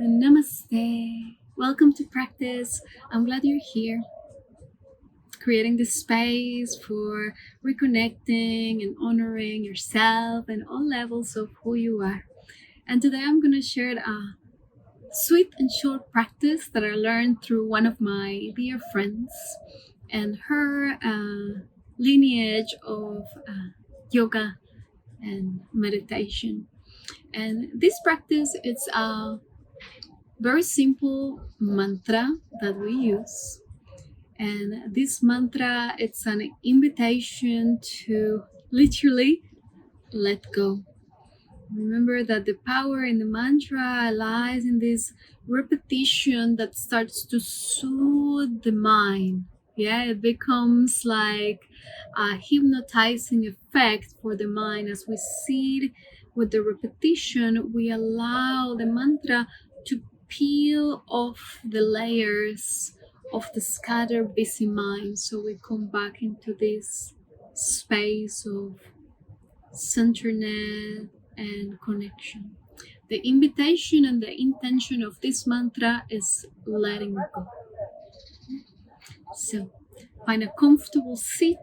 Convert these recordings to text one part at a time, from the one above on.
Namaste. Welcome to practice. I'm glad you're here, creating this space for reconnecting and honoring yourself and all levels of who you are. And today I'm going to share a sweet and short practice that I learned through one of my dear friends and her lineage of yoga and meditation. And this practice, it's a very simple mantra that we use. And this mantra, it's an invitation to literally let go. Remember that the power in the mantra lies in this repetition that starts to soothe the mind. Yeah, it becomes like a hypnotizing effect for the mind. As we sit with the repetition, we allow the mantra to peel off the layers of the scattered busy mind. So we come back into this space of centeredness and connection. The invitation and the intention of this mantra is letting go. So find a comfortable seat.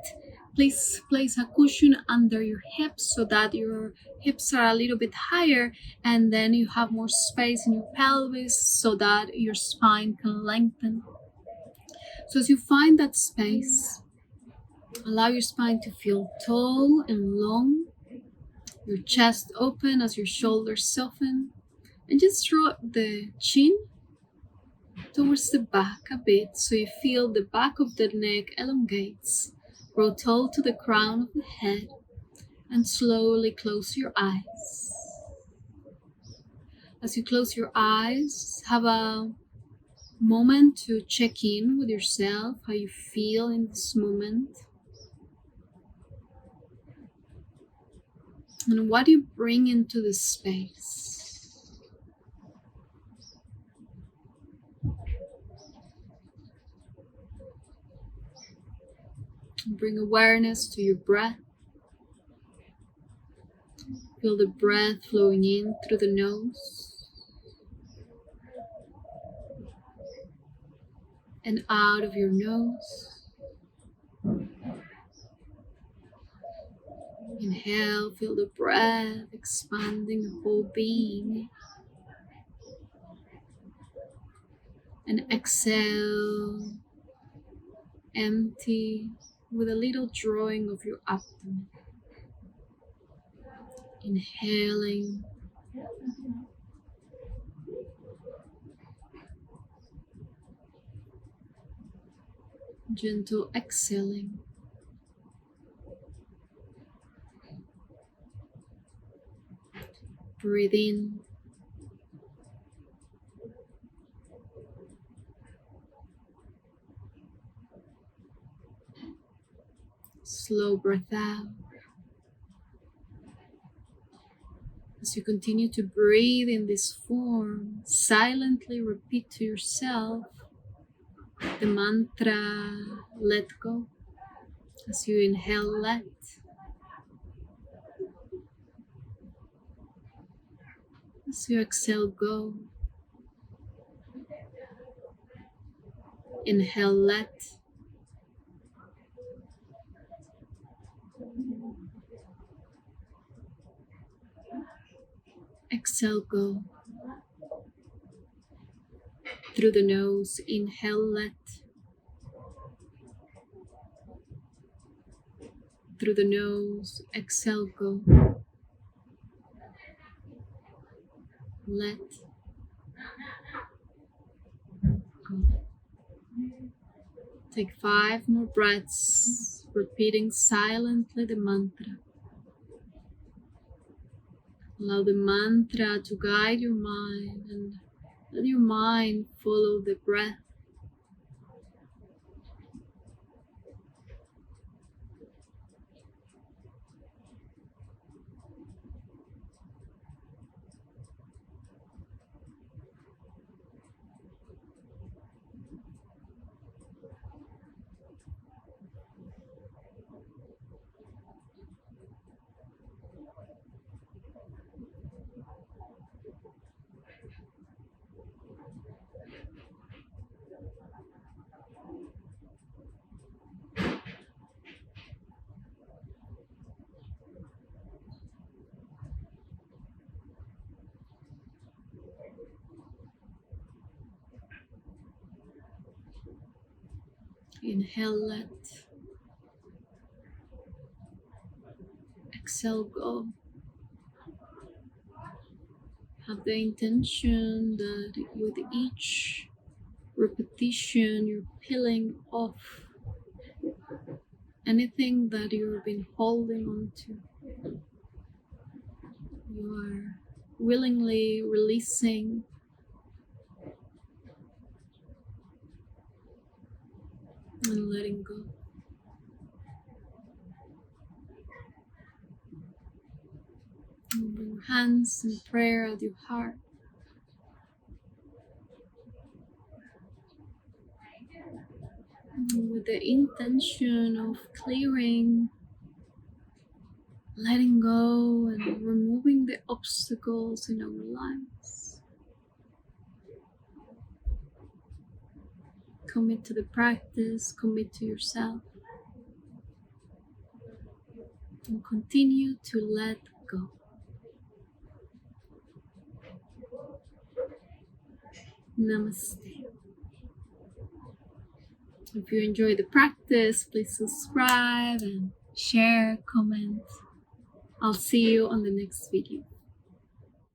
Please place a cushion under your hips so that your hips are a little bit higher, and then you have more space in your pelvis so that your spine can lengthen. So as you find that space, allow your spine to feel tall and long, your chest open as your shoulders soften, and just draw the chin towards the back a bit so you feel the back of the neck elongates. Grow tall to the crown of the head and slowly close your eyes. As you close your eyes, have a moment to check in with yourself, how you feel in this moment, and what you bring into this space. Bring awareness to your breath. Feel the breath flowing in through the nose and out of your nose. Inhale, feel the breath expanding the whole being. And exhale, empty with a little drawing of your abdomen. Inhaling, gentle exhaling. Breathe in. Slow breath out. As you continue to breathe in this form, silently repeat to yourself the mantra, let go. As you inhale, let. As you exhale, go. Inhale, let. Exhale, go. Through the nose, inhale, let. Through the nose, exhale, go. Let go. Take 5 more breaths, repeating silently the mantra. Allow the mantra to guide your mind and let your mind follow the breath. Inhale, let. Exhale, go. Have the intention that with each repetition you're peeling off anything that you've been holding on to. You are willingly releasing and letting go. And bring your hands in prayer at your heart. And with the intention of clearing, letting go, and removing the obstacles in our lives. Commit to the practice, commit to yourself, and continue to let go. Namaste. If you enjoy the practice, please subscribe and share, comment. I'll see you on the next video.